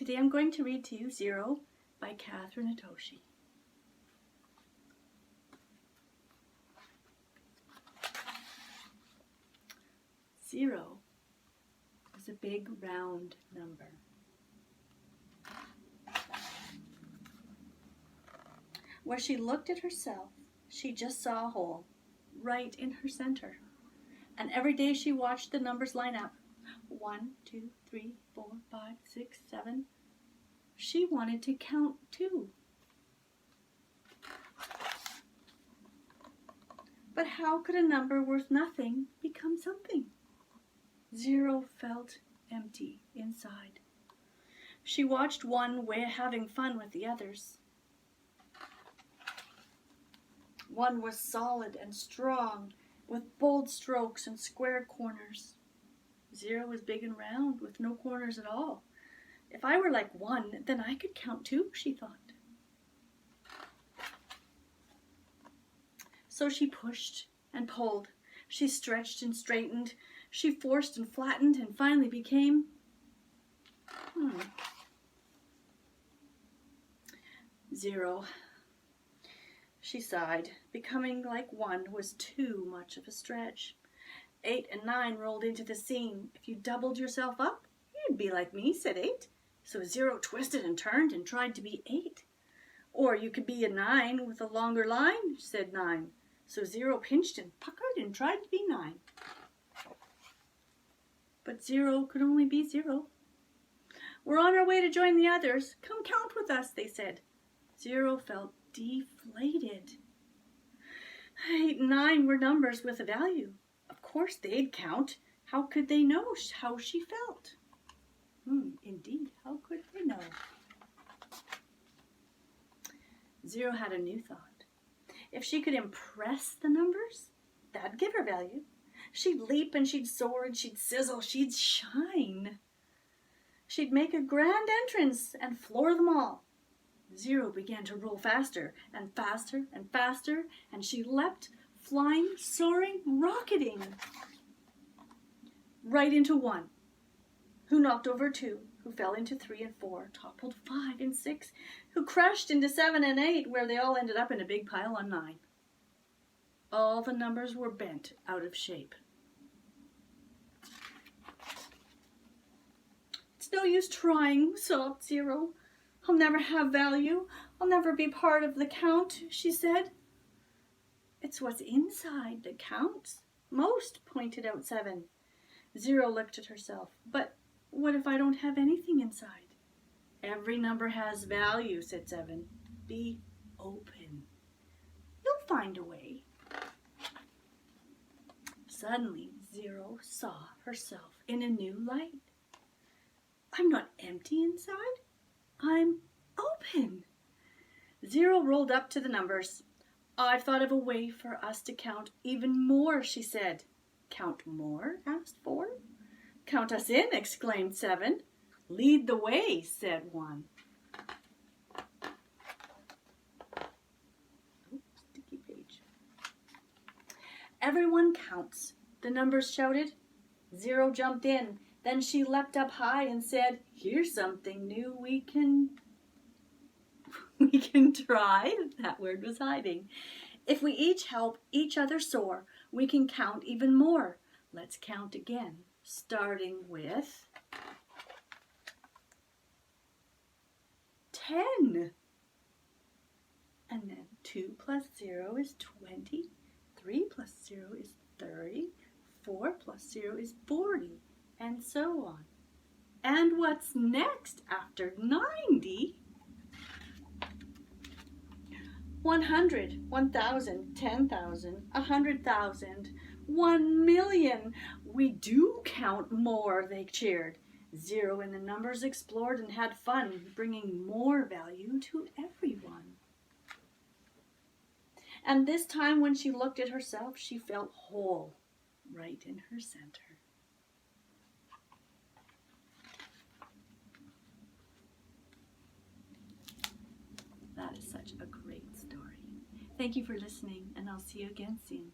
Today I'm going to read to you Zero by Kathryn Otoshi. Zero is a big round number. Where she looked at herself, she just saw a hole right in her center. And every day she watched the numbers line up. 1, 2, 3, 4, 5, 6, 7. She wanted to count too. But how could a number worth nothing become something? Zero felt empty inside. She watched one having fun with the others. One was solid and strong, with bold strokes and square corners. Zero was big and round, with no corners at all. If I were like one, then I could count too, she thought. So she pushed and pulled. She stretched and straightened. She forced and flattened and finally became... Zero. She sighed. Becoming like one was too much of a stretch. 8 and 9 rolled into the scene. If you doubled yourself up, you'd be like me, said 8. So Zero twisted and turned and tried to be 8. Or you could be a 9 with a longer line, said 9. So Zero pinched and puckered and tried to be 9. But Zero could only be 0. We're on our way to join the others. Come count with us, they said. Zero felt deflated. 8 and 9 were numbers with a value. Of course they'd count. How could they know how she felt? Indeed, how could they know? Zero had a new thought. If she could impress the numbers, that'd give her value. She'd leap and she'd soar and she'd sizzle, she'd shine. She'd make a grand entrance and floor them all. Zero began to roll faster and faster and faster, and she leapt, flying, soaring, rocketing, right into 1, who knocked over 2, who fell into 3 and 4, toppled 5 and 6, who crashed into 7 and 8, where they all ended up in a big pile on 9. All the numbers were bent out of shape. It's no use trying, sobbed Zero. I'll never have value. I'll never be part of the count, she said. It's what's inside that counts most, pointed out 7. Zero looked at herself. But what if I don't have anything inside? Every number has value, said 7. Be open. You'll find a way. Suddenly, Zero saw herself in a new light. I'm not empty inside. I'm open. Zero rolled up to the numbers. I've thought of a way for us to count even more, she said. Count more? Asked 4. Count us in, exclaimed 7. Lead the way, said 1. Sticky page. Everyone counts, the numbers shouted. Zero jumped in. Then she leapt up high and said, here's something new we can try. That word was hiding. If we each help each other soar, we can count even more. Let's count again, starting with 10. And then 2 plus 0 is 20. 3 plus 0 is 30. 4 plus 0 is 40. And so on. And what's next after 90? 100, 1,000, 10,000, 100,000, 1,000,000. We do count more, they cheered. Zero and the numbers explored and had fun, bringing more value to everyone. And this time when she looked at herself, she felt whole right in her center. That is such a great story. Thank you for listening, and I'll see you again soon.